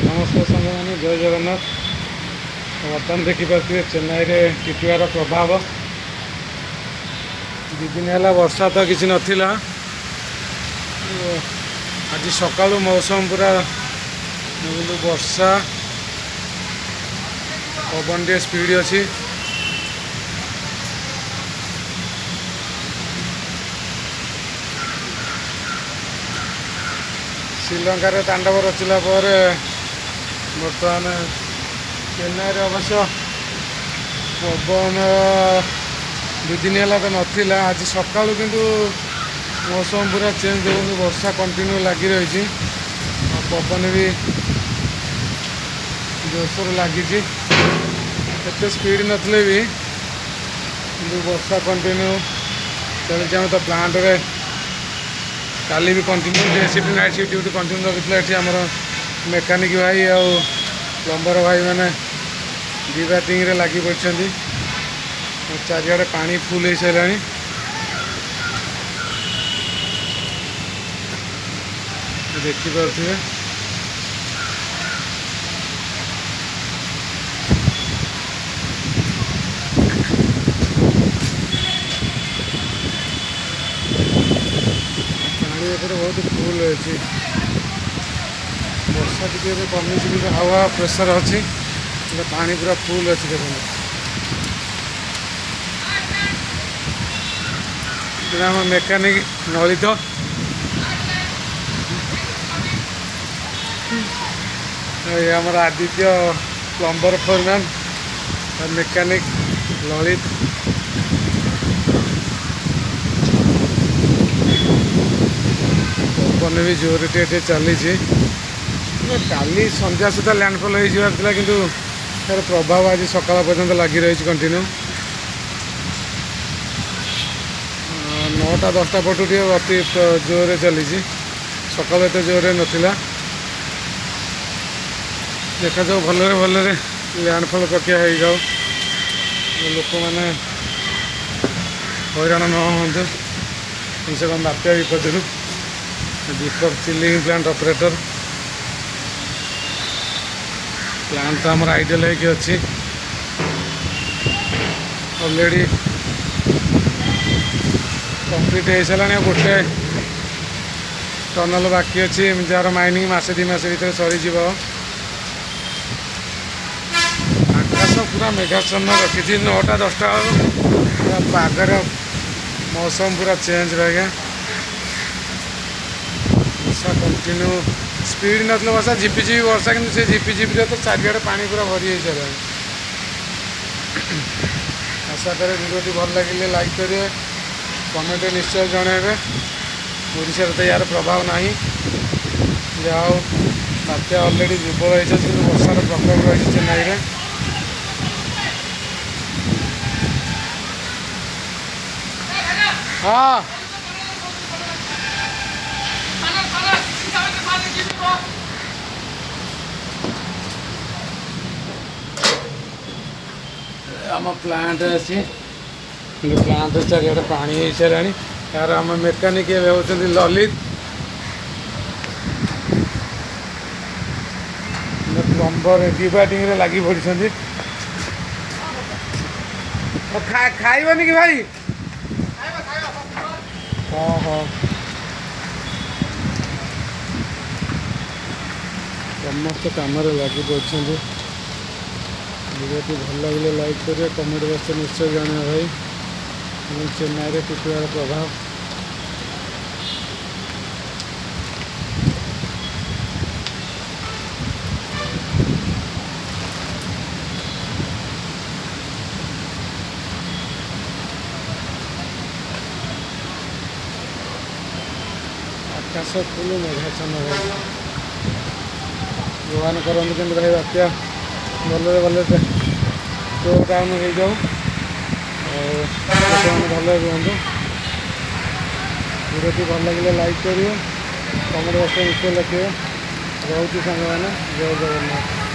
नमस्कार सांग मैंने जय जगन्नाथ। बर्तमान देखिपे चेन्नई में टिटुआर प्रभाव दिन है वर्षा तो किसी नाला। आज सका मौसम पूरा वर्षा पवन टे स्पीड अच्छी। श्रीलंकार तांडव रचिला बर्तमान चेन्नई अवश्य पवन दु दिन है तो नाला। आज सका किंतु मौसम पूरा चेंज देखते वर्षा कंटिन्यू लगी रही। पवन भी जोरसोर लगी एत स्पीड नथिले भी किंतु वर्षा कंटिन्यू चलती। आम तो प्लांट रे काली भी continue day shift night shift duty continue रखी। आम मेकानिक भाई आ प्लम्बर भाई मैंने डिबैटिंग रे लगी पड़ते। चारिआडे पानी फुल हो सारा। देखिपे बहुत फुल अच्छी। वर्षा टी कमी कि हवा प्रेसर अच्छी पानी पूरा फुल अच्छी। देखो आम मेकानिक ललित आमर Aditya plumber foreman mechanic Lalit. Pawan भी जोर टे चली। काली संध्या सुधा लैंडफॉल हो कि तार प्रभाव आज सकाल पर्यंत लगी रही कंटिन्यू। 9टा 10टा पटू अति जोर चली। सकाल एत जोर नाला। देखा जाओ भलरे भलरे लैंडफॉल प्रक्रिया हो जाओ लोक मैंने हैरान न हूँ कम से कम बात्या विपद। दीपक चिलिंग प्लांट ऑपरेटर प्लांट तो आमर आइडियल है अच्छी। ऑलरेडी कंप्लीट हो सारा। गोटे टनल बाकी अच्छी जार माइनिंग मसे 2 मास भर सरीज। आकाश पूरा मेघाच्छन्न रखी। 9टा 10टा पूरा पागर मौसम पूरा चेंज रहेगा। वर्षा कंटिन्यू स्पीड नथिले वर्षा झिपिझिपि वर्षा कि से झिपिझिपि तो चारिआडे पानी पूरा भरी हो सारा। आशा करें वीडियो भल लगे लाइक करेंगे कमेंट निश्चय जनइबे। ओडिशा तो यार प्रभाव ना जाओ बात्या ऑलरेडी दुर्बल होती वर्षार प्रकोप रही चेन्नई में। हाँ आम प्लांट अच्छी प्लांट चारिआडे पानी हो सारा। यार आम मेकानिक होती ललित प्लम्बर डिबैटिंग लगी पड़ी। खाइबनी कि भाई? हाँ हाँ समस्त कम लगी पड़ते। वीडियो भल लगे लाइक करेंगे कमेंट बक्स निश्चय जाना भाई। चेन्नई में टिटुआर प्रभाव आकाश फुल मेघाच्छन्न भाई। भगवान करते कि भाई बात्या भलरे भलरे टो डाउन हो जाऊ भल रुहतु। वीडियो भल लगे लाइक करेंगे कमेंट बक्स निश्चय लिखे। रोचे सांग मैंने जय जगन्नाथ।